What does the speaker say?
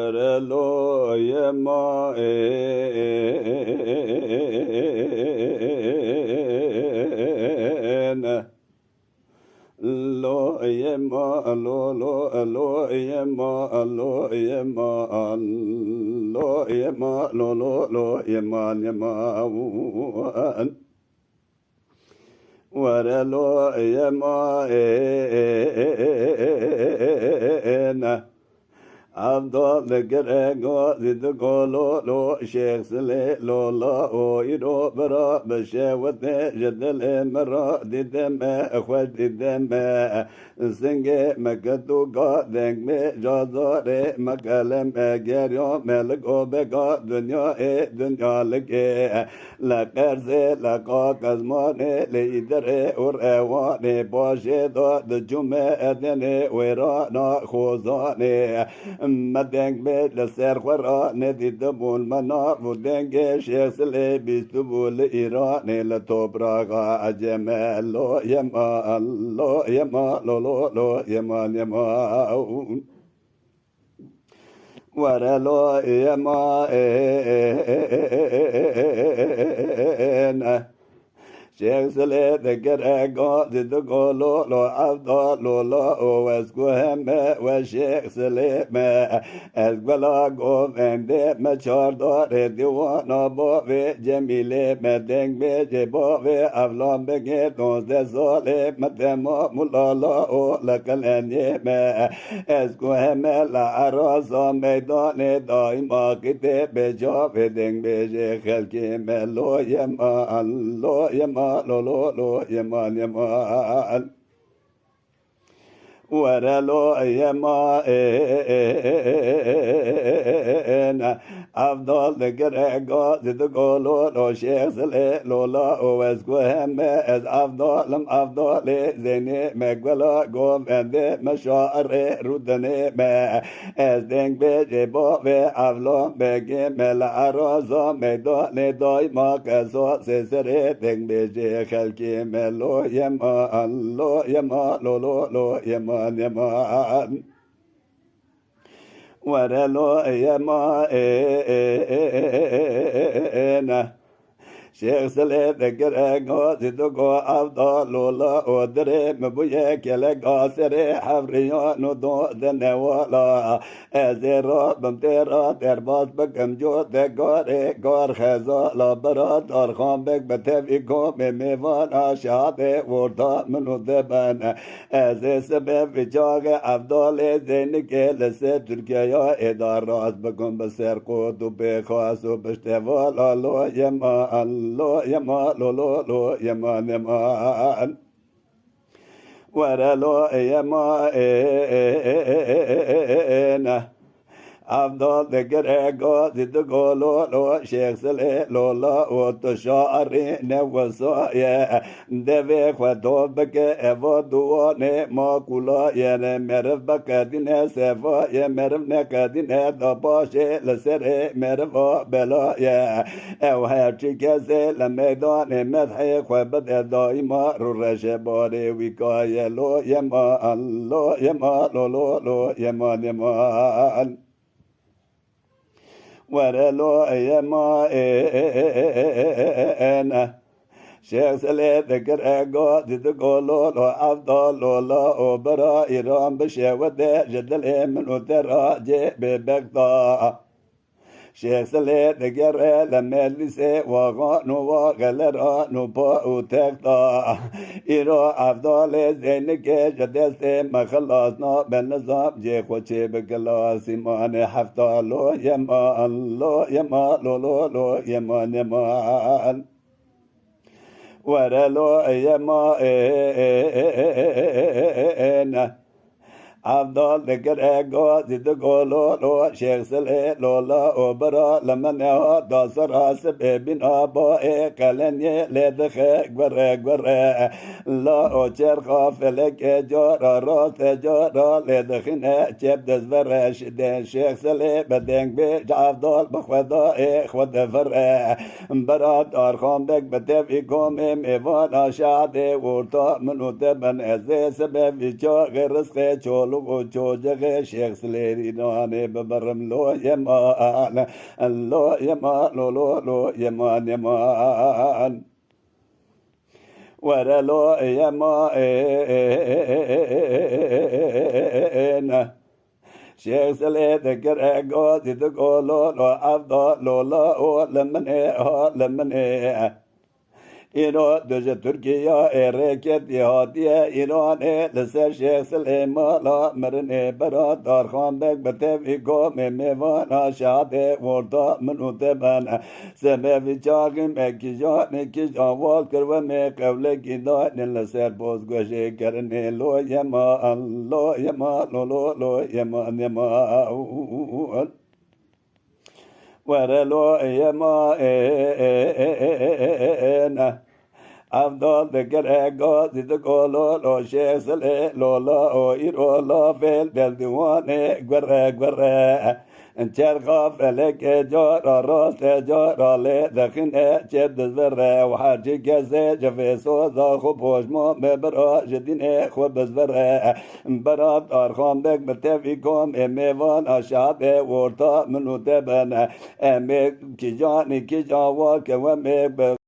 ورلو يما لو يما لو يما يما ورلو يما عبدال گرگو زد گلو لو شیخ سلی لولا او ایرو برا بشوت جدل مرا دیدم خوش دیدم سنگ مکتو گا دنگ می جازار مکلم گریو ملگو بگا دنیا لگه لقرز لقا کزمان لیدر اور اوان باشه داد جمعه دن ویرانا خوزانه مدنگ به لسر خورا ندید بول منار و دنگ شیخ سلی بیست بول ایران لطبراغا عجمه لو یما لو یما ورلو يما شيخ سلي ذكر اقو زد قولو لو عبدو لولو واسكو هم وشيخ سلي ما اسكو لاقو فندي مشار دار ديوانا بوفي جميلي مدنگ بيجي بوفي افلام بگي دونزده سالي مدما ملالا لكالاني ما اسكو هم لعراسا ميدان دائما كتي بجافي دنگ بيجي خلقي ملو يما اللو يما لو يما ورلو يما أفضل ذكرقو زد قولو لو شيخ سلي لولا واسكو هم از أفضل زيني مقبلا قوم اندي مشاعر رودني ما از دنگ بيجي بوفي أفلام بگي ملا رازا ميداني دايما كسو سسري دنگ بيجي خلقي ملو يما لو يما لو يما يما ورلو يما شيخ سلي ذكر اقو زدقو عبدال لولا ودري مبويا كلا قاسري حفريان دو دنوالا ازيرا بمتيرا ترباس بكم جو دقاري قار خزالا برا دارخان بك بتفقو مميوان آشاد ورطا منو دبن ازي سبب وجاق عبدال زينك لسي تركيا اداراس بكم بسر قوتو بخواسو بشتوالا لو يما لو يما لو يما ورلو يما أفضل ذكر اقو زد قولو لو شيخ سلي لولا وتشعري نوصايا دفي خدو بك افو دواني ما كولا ين مرف بك دين سفا ين مرف نكدين دباشي لسري مرف بلايا او هرچي كسي لميدان مدحي خبد دائما رو رشباري وكايا لو يما لو يما ورلو يما شيخ سلي ذكر اقو زد قولو لو عبدال لولا برا ايران بشيوت جدل من وتراجي ببقطا شيخ سلي ذكر لما لسي وغانو وغلرانو باو تقطا ايرو عبدال زينك جدست مخلصنا بالنظام جي خوشي بكلاسي ماني حفتا لو يما لو يما ورلو يما أفضل ذكر اقو زد قولو لو شيخ سلي لولا وبرا لما نهو داسر سببين آبائي قلني لدخي قبر لا اوچر خافلك جارا راست جارا لدخين چب دزبر شدين شيخ سلي بدنگ بيج أفضل بخودائي خود فر برا دارخان بك بتفي قومي ميوان آشاد ورطا منو تبن ازي سبب جاغ رزق چول لو جوجه شيخ سليري ناني ببرم لو يمان لو يمان لو يمان يمان ورا لو يمان شيخ سلي ذكر اقوى تقول لو افضل لو لمن ایران دوجه ترکیه ارکت یادیه ایران لسر شیخ سلیمان مرنه برادر خان بک بتوی گم میوان شاده وردا منو تبن سمه ویچاقی مکی جان کی جوال کرو می قبل کی دان لسر باز گوشه کرنه لو یما لو یما ورلو يمان أفضل ذكر أقاض تقولو لو شيسل لولا أو إيرو لا في البلدوان قرى انترغى فلك جارة راس جارة لذخن جد الزرع وحاجي كزي جفي صوزا خبوش ما مبرا جدين اخوة بزرع براد أرخان بك بتفيكم اميوان أشعب ورطا منو تبن امي كي جاني كي جاوا كوامي